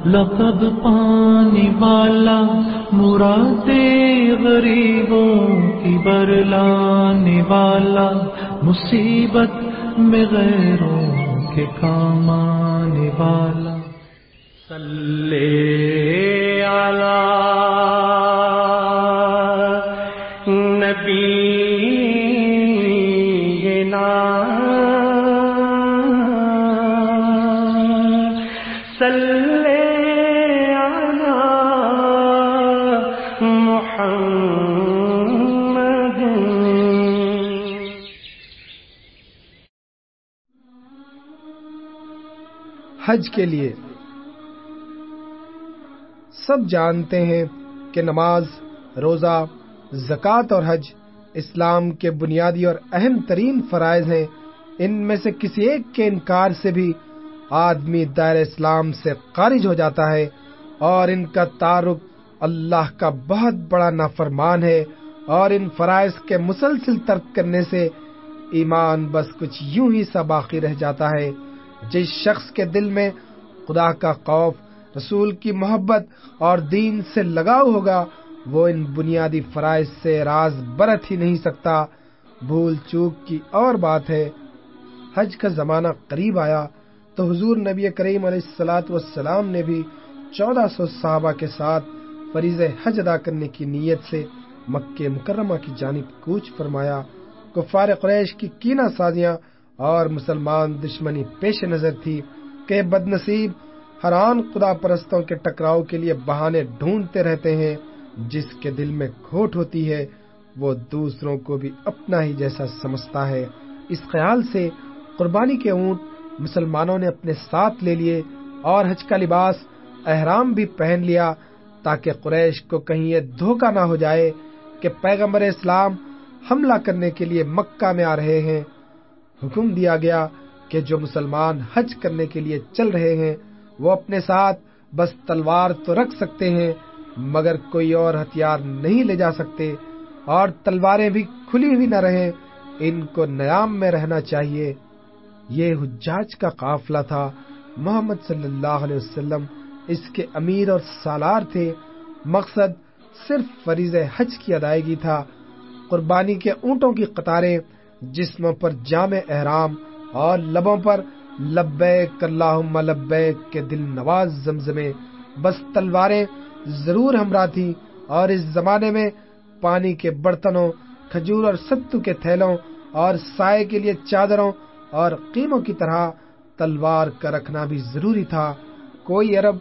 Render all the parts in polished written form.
لقب پانے والا، مراد غریبوں کی برلانے والا، مصیبت میں غیروں کے کام آنے والا۔ صلی علی نبینا صلی علی محمد۔ حج کے لیے سب جانتے ہیں کہ نماز، روزہ، زکوٰۃ اور حج اسلام کے بنیادی اور اہم ترین فرائض ہیں۔ ان میں سے کسی ایک کے انکار سے بھی آدمی دائرہ اسلام سے خارج ہو جاتا ہے، اور ان کا تعارف اللہ کا بہت بڑا نافرمان ہے، اور ان فرائض کے مسلسل ترک کرنے سے ایمان بس کچھ یوں ہی سا باقی رہ جاتا ہے۔ جس شخص کے دل میں خدا کا خوف، رسول کی محبت اور دین سے لگاؤ ہوگا، وہ ان بنیادی فرائض سے راز برت ہی نہیں سکتا۔ بھول چوک کی اور بات ہے، حج کا زمانہ قریب آیا تو حضور نبی کریم علیہ الصلوۃ والسلام نے بھی 1400 صحابہ کے ساتھ فریضہ حج ادا کرنے کی نیت سے مکہ مکرمہ کی جانب کوچ فرمایا۔ کفار قریش کی کینہ سازیاں اور مسلمان دشمنی پیش نظر تھی کہ بد نصیب ہر آن خدا پرستوں کے ٹکراؤ کے لیے بہانے ڈھونڈتے رہتے ہیں۔ جس کے دل میں کھوٹ ہوتی ہے وہ دوسروں کو بھی اپنا ہی جیسا سمجھتا ہے۔ اس خیال سے قربانی کے اونٹ مسلمانوں نے اپنے ساتھ لے لیے اور حج کا لباس احرام بھی پہن لیا، تاکہ قریش کو کہیں یہ دھوکہ نہ ہو جائے کہ پیغمبر اسلام حملہ کرنے کے لیے مکہ میں آ رہے ہیں۔ حکم دیا گیا کہ جو مسلمان حج کرنے کے لیے چل رہے ہیں وہ اپنے ساتھ بس تلوار تو رکھ سکتے ہیں، مگر کوئی اور ہتھیار نہیں لے جا سکتے، اور تلواریں بھی کھلی ہوئی نہ رہیں، ان کو نیام میں رہنا چاہیے۔ یہ حجاج کا قافلہ تھا۔ محمد صلی اللہ علیہ وسلم اس کے امیر اور سالار تھے۔ مقصد صرف فریضہ حج کی ادائیگی تھا۔ قربانی کے اونٹوں کی قطاریں، جسموں پر جامع احرام اور لبوں پر لبیک اللہم لبیک کے دل نواز زمزمے، بس تلواریں ضرور ہمراہ تھیں، اور اس زمانے میں پانی کے برتنوں، کھجور اور ستو کے تھیلوں اور سائے کے لیے چادروں اور قیموں کی طرح تلوار کا رکھنا بھی ضروری تھا۔ کوئی عرب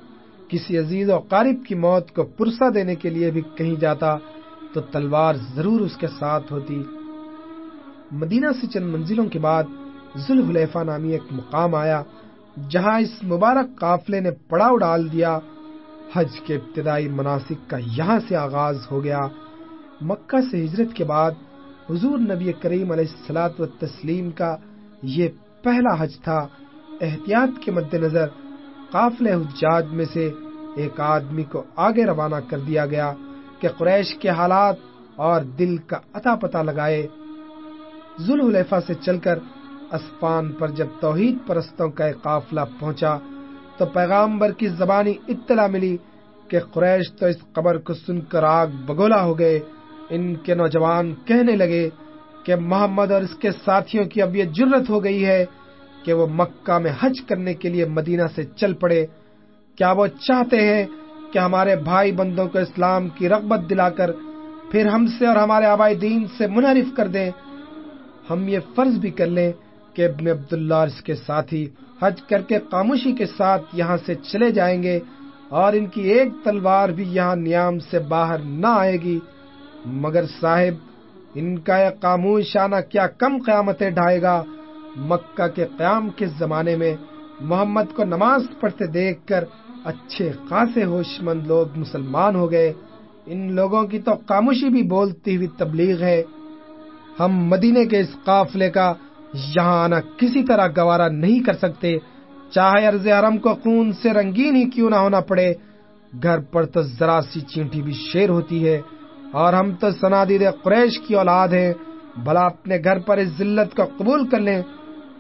کسی عزیز و قارب کی موت کو پرسہ دینے کے لیے بھی کہیں جاتا تو تلوار ضرور اس کے ساتھ ہوتی۔ مدینہ سے چند منزلوں کے بعد ذوالحلیفہ نامی ایک مقام آیا، جہاں اس مبارک قافلے نے پڑاؤ ڈال دیا۔ حج کے ابتدائی مناسک کا یہاں سے آغاز ہو گیا۔ مکہ سے ہجرت کے بعد حضور نبی کریم علیہ الصلوۃ والتسلیم کا یہ پہلا حج تھا۔ احتیاط کے مد نظر قافلے حجاج میں سے ایک آدمی کو آگے روانہ کر دیا گیا کہ قریش کے حالات اور دل کا اتا پتہ لگائے۔ ذوالحلیفہ سے چل کر اسپان پر جب توحید پرستوں کا ایک قافلہ پہنچا تو پیغامبر کی زبانی اطلاع ملی کہ قریش تو اس خبر کو سن کر آگ بگولا ہو گئے۔ ان کے نوجوان کہنے لگے کہ محمد اور اس کے ساتھیوں کی اب یہ جرت ہو گئی ہے کہ وہ مکہ میں حج کرنے کے لیے مدینہ سے چل پڑے۔ کیا وہ چاہتے ہیں کہ ہمارے بھائی بندوں کو اسلام کی رغبت دلا کر پھر ہم سے اور ہمارے آبائی دین سے منحرف کر دیں؟ ہم یہ فرض بھی کر لیں کہ ابن عبداللہ اور اس کے ساتھی حج کر کے خاموشی کے ساتھ یہاں سے چلے جائیں گے، اور ان کی ایک تلوار بھی یہاں نیام سے باہر نہ آئے گی، مگر صاحب ان کا یہ خاموش آنا کیا کم قیامتیں ڈھائے گا۔ مکہ کے قیام کے زمانے میں محمد کو نماز پڑھتے دیکھ کر اچھے خاصے ہوش مند لوگ مسلمان ہو گئے۔ ان لوگوں کی تو خاموشی بھی بولتی ہوئی تبلیغ ہے۔ ہم مدینے کے اس قافلے کا یہاں آنا کسی طرح گوارا نہیں کر سکتے، چاہے عرض حرم کو خون سے رنگین ہی کیوں نہ ہونا پڑے۔ گھر پر تو ذرا سی چینٹی بھی شیر ہوتی ہے، اور ہم تو صنادید قریش کی اولاد ہیں، بھلا اپنے گھر پر اس ذلت کو قبول کر لیں۔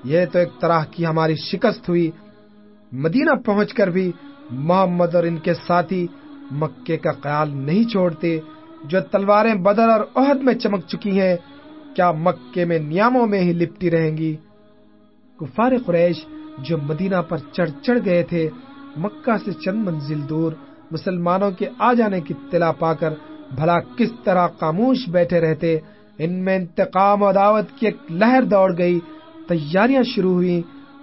یہ تو ایک طرح کی ہماری شکست ہوئی۔ مدینہ پہنچ کر بھی محمد اور ان کے ساتھی مکے کا خیال نہیں چھوڑتے، جو تلواریں بدر اور احد میں چمک چکی ہیں کیا مکے میں نیاموں میں ہی لپٹی رہیں گی۔ کفار قریش جو مدینہ پر چڑھ چڑھ گئے تھے، مکہ سے چند منزل دور مسلمانوں کے آ جانے کی اطلاع پا کر بھلا کس طرح خاموش بیٹھے رہتے، ان میں انتقام و عداوت کی ایک لہر دوڑ گئی۔ تیاریاں شروع ہوئی،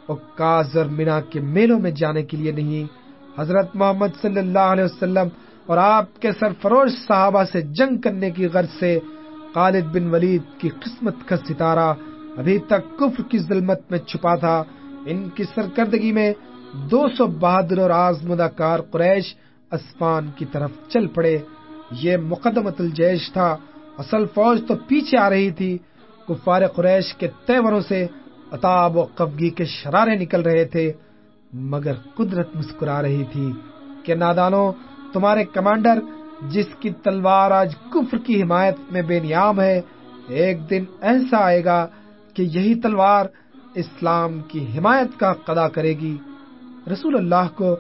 عکاظ اور مینا کے میلوں میں جانے کے لیے نہیں، حضرت محمد صلی اللہ علیہ وسلم اور آپ کے سرفروش صحابہ سے جنگ کرنے کی غرض سے خالد بن ولید کی قسمت کا ستارہ ابھی تک کفر کی ظلمت میں چھپا تھا۔ ان کی سرکردگی میں 200 بہادر اور آزمودہ کار قریش اسفان کی طرف چل پڑے۔ یہ مقدمۃ الجیش تھا، اصل فوج تو پیچھے آ رہی تھی۔ کفار قریش کے تیوروں سے عتاب و خفگی کے شرارے نکل رہے تھے، مگر قدرت مسکرا رہی تھی کہ نادانو، تمہارے کمانڈر جس کی تلوار آج کفر کی حمایت میں بے نیام ہے، ایک دن ایسا آئے گا کہ یہی تلوار اسلام کی حمایت کا حق ادا کرے گی۔ رسول اللہ کو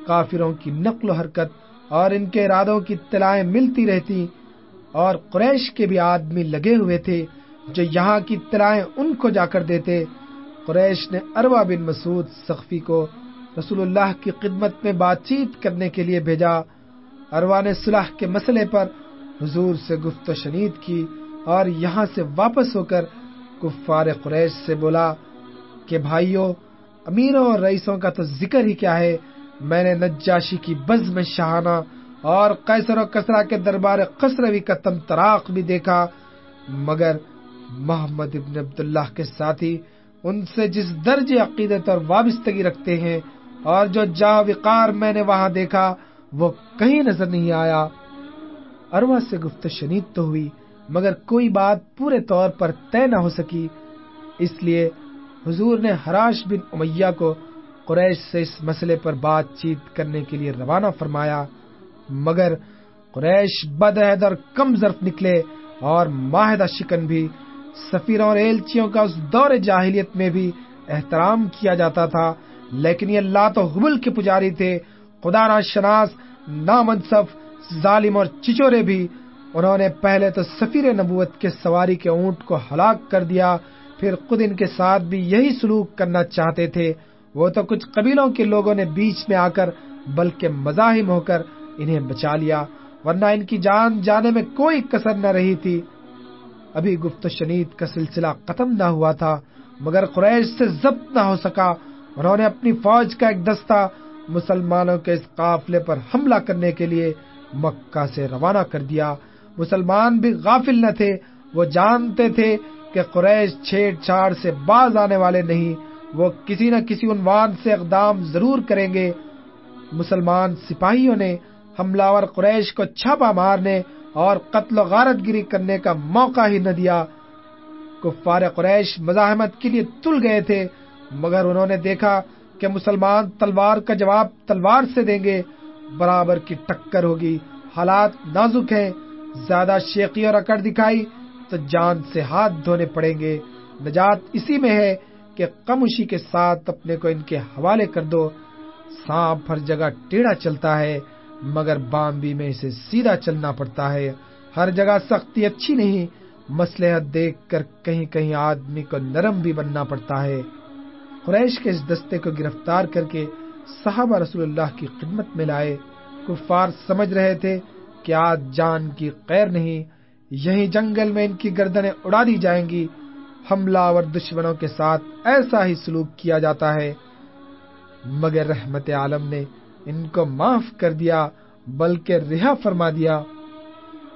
کافروں کی نقل و حرکت اور ان کے ارادوں کی اطلاعیں ملتی رہتی، اور قریش کے بھی آدمی لگے ہوئے تھے جو یہاں کی اطلاعیں ان کو جا کر دیتے۔ قریش نے عروہ بن مسعود ثقفی کو رسول اللہ کی خدمت میں بات چیت کرنے کے لیے بھیجا۔ عروہ نے صلح کے مسئلے پر حضور سے گفت و شنید کی اور یہاں سے واپس ہو کر کفار قریش سے بولا کہ بھائیو، امیروں اور رئیسوں کا تو ذکر ہی کیا ہے، میں نے نجاشی کی بزم شاہانہ اور قیصر و کسریٰ کے دربار خسروی کا طمطراق بھی دیکھا، مگر محمد ابن عبداللہ کے ساتھی ان سے جس درجے عقیدت اور وابستگی رکھتے ہیں اور جو جاہ وقار میں نے وہاں دیکھا وہ کہیں نظر نہیں آیا۔ عروہ سے گفت شنید تو ہوئی، مگر کوئی بات پورے طور پر طے نہ ہو سکی، اس لیے حضور نے حراش بن امیہ کو قریش سے اس مسئلے پر بات چیت کرنے کے لیے روانہ فرمایا، مگر قریش بدعہد اور کم ظرف نکلے اور معاہدہ شکن بھی۔ سفیروں اور ایلچیوں کا اس دور جاہلیت میں بھی احترام کیا جاتا تھا، لیکن یہ لات و حبل کے پجاری تھے، خدا نا شناس، نامنصف، ظالم اور چچورے بھی۔ انہوں نے پہلے تو سفیر نبوت کے سواری کے اونٹ کو ہلاک کر دیا، پھر خود ان کے ساتھ بھی یہی سلوک کرنا چاہتے تھے۔ وہ تو کچھ قبیلوں کے لوگوں نے بیچ میں آ کر بلکہ مزاحم ہو کر انہیں بچا لیا، ورنہ ان کی جان جانے میں کوئی کسر نہ رہی تھی۔ ابھی گفت و شنید کا سلسلہ ختم نہ ہوا تھا، مگر قریش سے ضبط نہ ہو سکا۔ انہوں نے اپنی فوج کا ایک دستہ مسلمانوں کے اس قافلے پر حملہ کرنے کے لیے مکہ سے روانہ کر دیا۔ مسلمان بھی غافل نہ تھے، وہ جانتے تھے کہ قریش چھیڑ چھاڑ سے باز آنے والے نہیں، وہ کسی نہ کسی عنوان سے اقدام ضرور کریں گے۔ مسلمان سپاہیوں نے حملہ آور قریش کو چھاپا مارنے اور قتل و غارت گیری کرنے کا موقع ہی نہ دیا۔ کفار قریش مزاحمت کے لیے تل گئے تھے، مگر انہوں نے دیکھا کہ مسلمان تلوار کا جواب تلوار سے دیں گے، برابر کی ٹکر ہوگی، حالات نازک ہیں، زیادہ شیخی اور اکڑ دکھائی تو جان سے ہاتھ دھونے پڑیں گے۔ نجات اسی میں ہے کہ خاموشی کے ساتھ اپنے کو ان کے حوالے کر دو۔ سانپ ہر جگہ ٹیڑھا چلتا ہے، مگر بامبی میں اسے سیدھا چلنا پڑتا ہے۔ ہر جگہ سختی اچھی نہیں، مصلحت دیکھ کر کہیں کہیں آدمی کو نرم بھی بننا پڑتا ہے۔ قریش کے اس دستے کو گرفتار کر کے صحابہ رسول اللہ کی خدمت میں لائے۔ کفار سمجھ رہے تھے کہ آج جان کی خیر نہیں، یہیں جنگل میں ان کی گردنیں اڑا دی جائیں گی۔ حملہ آور دشمنوں کے ساتھ ایسا ہی سلوک کیا جاتا ہے، مگر رحمت عالم نے ان کو معاف کر دیا، بلکہ رہا فرما دیا۔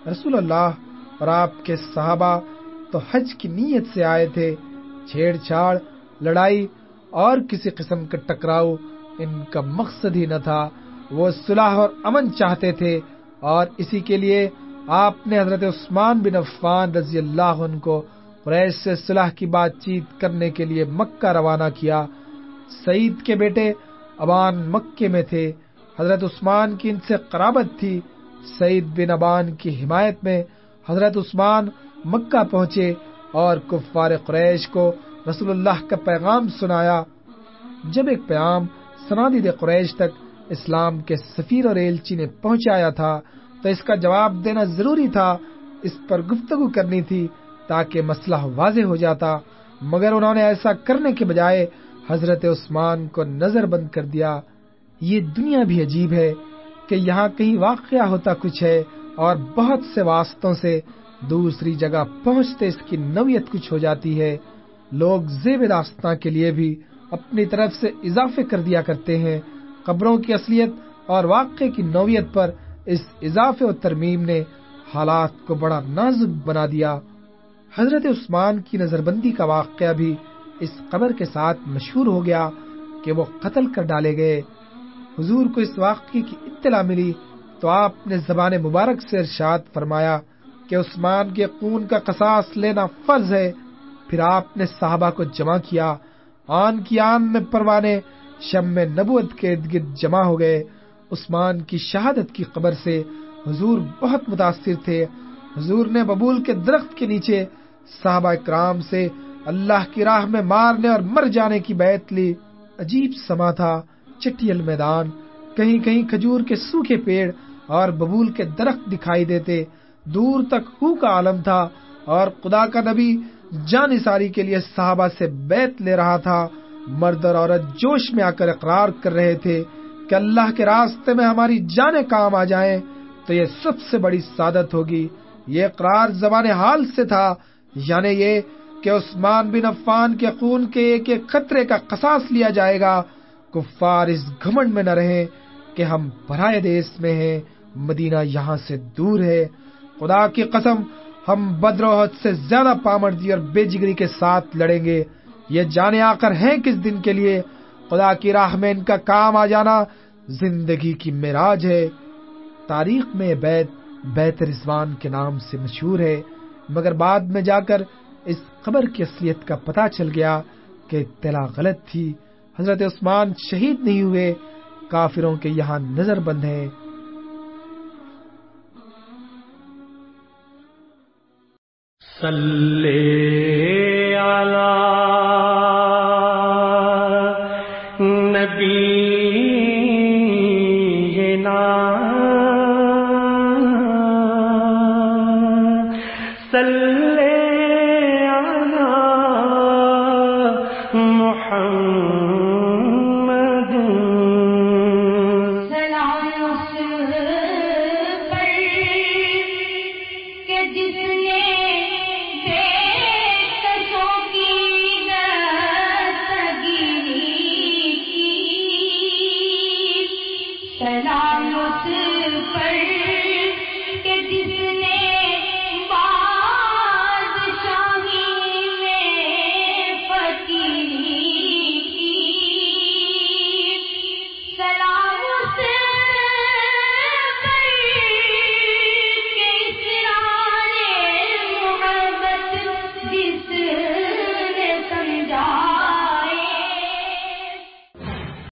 رسول اللہ اور آپ کے صحابہ تو حج کی نیت سے آئے تھے، چھیڑ چھاڑ، لڑائی اور کسی قسم کا ٹکراؤ ان کا مقصد ہی نہ تھا۔ وہ صلح اور امن چاہتے تھے، اور اسی کے لیے آپ نے حضرت عثمان بن عفان رضی اللہ عنہ کو قریش سے صلح کی بات چیت کرنے کے لیے مکہ روانہ کیا۔ سعید کے بیٹے ابان مکے میں تھے، حضرت عثمان کی ان سے قرابت تھی۔ سعید بن ابان کی حمایت میں حضرت عثمان مکہ پہنچے اور کفار قریش کو رسول اللہ کا پیغام سنایا۔ جب ایک پیغام صنادید قریش تک اسلام کے سفیر اور ایلچی نے پہنچایا تھا تو اس کا جواب دینا ضروری تھا، اس پر گفتگو کرنی تھی تاکہ مسئلہ واضح ہو جاتا، مگر انہوں نے ایسا کرنے کے بجائے حضرت عثمان کو نظر بند کر دیا۔ یہ دنیا بھی عجیب ہے کہ یہاں کہیں واقعہ ہوتا کچھ ہے اور بہت سے واسطوں سے دوسری جگہ پہنچتے اس کی نوعیت کچھ ہو جاتی ہے۔ لوگ زیب داستاں کے لیے بھی اپنی طرف سے اضافے کر دیا کرتے ہیں۔ قبروں کی اصلیت اور واقعے کی نوعیت پر اس اضافے و ترمیم نے حالات کو بڑا نازک بنا دیا۔ حضرت عثمان کی نظر بندی کا واقعہ بھی اس خبر کے ساتھ مشہور ہو گیا کہ وہ قتل کر ڈالے گئے۔ حضور کو اس واقعے کی اطلاع ملی تو آپ نے زبان مبارک سے ارشاد فرمایا کہ عثمان کے خون کا قصاص لینا فرض ہے۔ پھر آپ نے صحابہ کو جمع کیا، آن کی آن میں پروانے شم نبوت کے ارد گرد جمع ہو گئے۔ عثمان کی شہادت کی خبر سے حضور بہت متاثر تھے۔ حضور نے ببول کے درخت کے نیچے صحابہ اکرام سے اللہ کی راہ میں مارنے اور مر جانے کی بیعت لی۔ عجیب سما تھا، چٹیل میدان، کہیں کہیں کھجور کے سوکھے پیڑ اور ببول کے درخت دکھائی دیتے، دور تک ہو کا عالم تھا اور خدا کا نبی جان نثاری کے لیے صحابہ سے بیعت لے رہا تھا۔ مرد اور عورت جوش میں آ کر اقرار کر رہے تھے کہ اللہ کے راستے میں ہماری جانیں کام آ جائیں تو یہ سب سے بڑی سعادت ہوگی۔ یہ اقرار زبان حال سے تھا، یعنی یہ کہ عثمان بن عفان کے خون کے ایک ایک قطرے کا قصاص لیا جائے گا۔ کفار اس گھمنڈ میں نہ رہیں کہ ہم پرائے دیس میں ہیں، مدینہ یہاں سے دور ہے۔ خدا کی قسم ہم بدر و احد سے زیادہ پامردی اور بے جگری کے ساتھ لڑیں گے۔ یہ جانے آ کر ہیں کس دن کے لیے؟ خدا کی راہ میں ان کا کام آ جانا زندگی کی معراج ہے۔ تاریخ میں بیت رضوان کے نام سے مشہور ہے، مگر بعد میں جا کر اس خبر کی اصلیت کا پتہ چل گیا کہ اطلاع غلط تھی۔ حضرت عثمان شہید نہیں ہوئے، کافروں کے یہاں نظر بند ہیں۔ صلی علی نبینا صلی علی محمد سلام اس پر کہ جس